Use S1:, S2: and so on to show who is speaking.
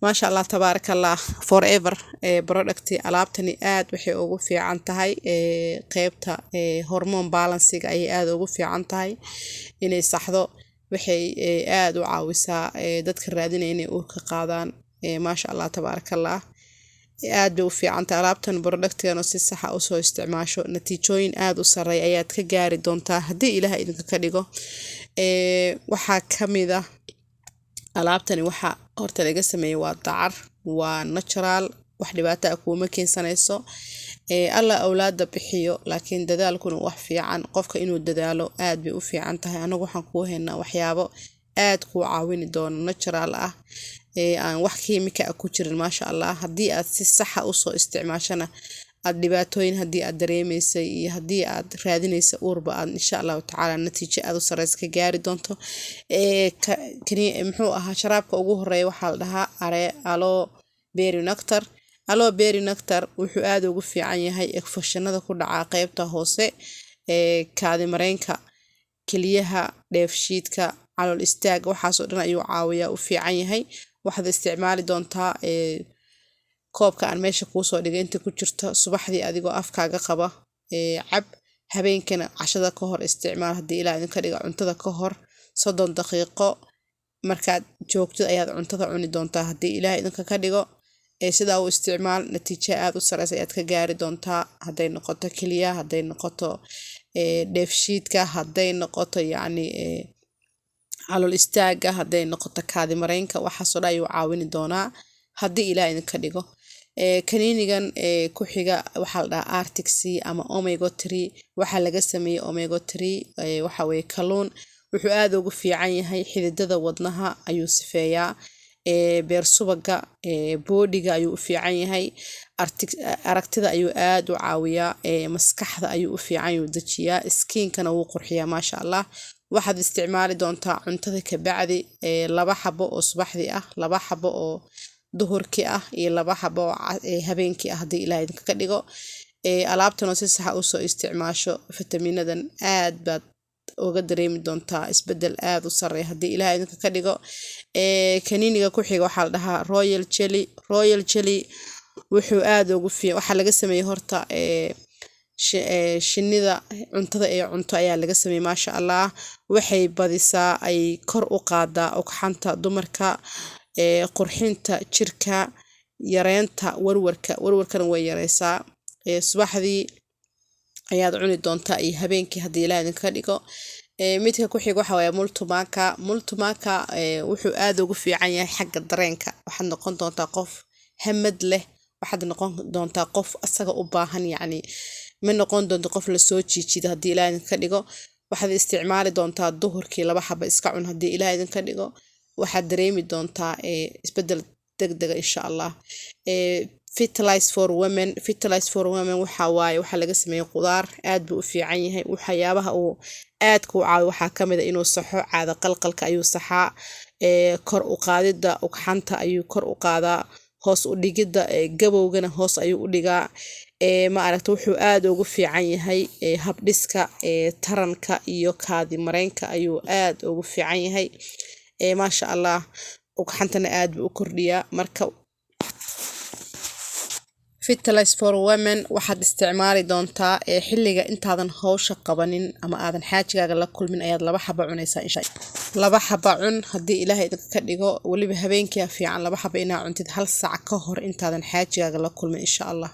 S1: ما شاء الله تبارك الله forever product alaabtani aad waxay ugu fiican tahay qaybta hormone balance ay aad ugu fiican tahay inay saxdo waxay aad u caawisaa dadka raadinaya inay uurka qaadaan ما شاء الله تبارك الله aad bay u fiican tahay alaabtan productkeena si sax ah u soo isticmaasho natiijooyin aad u sareeya ayaad ka gaari doontaa hadii ilaahay idinka ka dhigo waxa kamid ah alaabtani waxa horta laga sameeyay waa dacar waa natural wax dhibaato ah kuma keensanayso alla awlaada bixiyo laakiin dadaalkuna wax fiican qofka inuu dadaalo aad bay u fiican tahay anagu waxaan ku haynaa waxyaabo aad ku caawini doona natural ah aan wax kiimika ku jirin ma sha Allah hadii aad si sax ah u soo isticmaashana aad dhibaatooyin hadii aad dareemeysay iyo hadii aad raadinaysa uurba aad insha Allah ta'ala natiijo aad u sareysa ka gaari doonto kani muxuu ahaa sharaabka ugu horeeya waxa la dhahaa aloe berry nectar wuxuu aad ugu fiican yahay infekshanada ku dhaca qaybta hoose kaadi mareenka kaliyaha dheefshiidka calool istaag waxaas oo dhan ayuu caawiyaa u fiican yahay waxaad isticmaali doontaa koobka aan meesha ku soo dhigay inta ku jirto subaxdii adigoo afkaaga qaba cab habeenkana cashada ka hor isticmaal hadii ilaa idin ka dhiga cuntada ka hor 30 daqiiqo markaad joogto ayaad cuntada cuni doontaa hadii ilaa idinka ka dhigo sidaa u isticmaal natiijo aad u sareysa ayaad ka gaari doontaa haday noqoto kaliya haday noqoto dheefshiidka haday noqoto yacni calool istaaga haday noqoto kaadi mareenka waxa soo dhayo caawini doonaa hadii ilaa idinka dhigo kaniinigan ku xiga waxa la dhahaa Arctic Sea ama omega 3 waxa laga sameeyay omega 3 waxa way kalluun wuxuu aad ugu fiican yahay xididada wadnaha ayuu sifeeyaa beer subaga boodiga ayuu u fiican yahay aragtida ayuu aad u caawiyaa maskaxda ayuu u fiican yahay dajiyaa skinkana wuu qurxiyaa ma sha Allah waxaad isticmaali doontaa cuntada ka bacdi 2 xabo oo subaxdii ah 2 xabo oo duhurkii ah iyo 2 xabo oo habeenkii ah hadii ilaahay idinka ka dhigo alaabtan si sax ah u soo isticmaasho fitamiinadan aad baad uga dareemi doontaa isbedel aad u sareeya hadii ilaahay idinka ka dhigo kaniiniga ku xiga waxa la dhahaa royal jelly wuxuu aad ugu fiican waxa laga sameeyay horta shinida cuntada ee cunto ayaa laga sameeyay ma sha Allah waxay badisaa ay kor u qaadaa ugxanta dumarka qurxinta jirka yareenta warwarkana way yareysaa subaxdii ayaad cuni doontaa iyo habeenkii hadii ilaahay idinka dhigo midka ku xiga waxa way multumaka wuxuu aad ugu fiican yahay xagga dareenka waxaad noqon doontaa qof hamad leh waxaad noqon doontaa qof asaga u baahan yacni ma noqon doonto qof la soo jiijida hadii ilaahay idinka dhigo waxaad isticmaali doontaa duhurkii 2 xabo iska cun hadii ilaahay idinka dhigo waxaad dareemi doontaa isbedel degdeg insha Allah fertilize for women waxa laga sameeyay qudaar aad buu u fiican yahay waxyaabaha uu aad ku caawiyo waxa kamid ah inuu saxo caada qalqalka ayuu saxaa kor u qaadida ugxanta ayuu kor u qaadaa hoos u dhigida gabowgana hoos ayuu u dhigaa ma aragto wuxuu aad ugu fiican yahay habdhiska taranka iyo kaadi mareenka ayuu aad ugu fiican yahay ma sha Allah ugxantana aad buu u kordhiyaa marka fertilize for women waxaad isticmaali doontaa xilliga intaadan hawsha qabanin ama aadan xaajigaaga la kulmin ayaad 2 xabo cunaysaa insha Allah 2 xabo cun hadii ilaahay idinka ka dhigo waliba habeenkii fiican 2 xabo inaa cuntid 1 saac ka hor intaadan xaajigaaga la kulmin insha Allah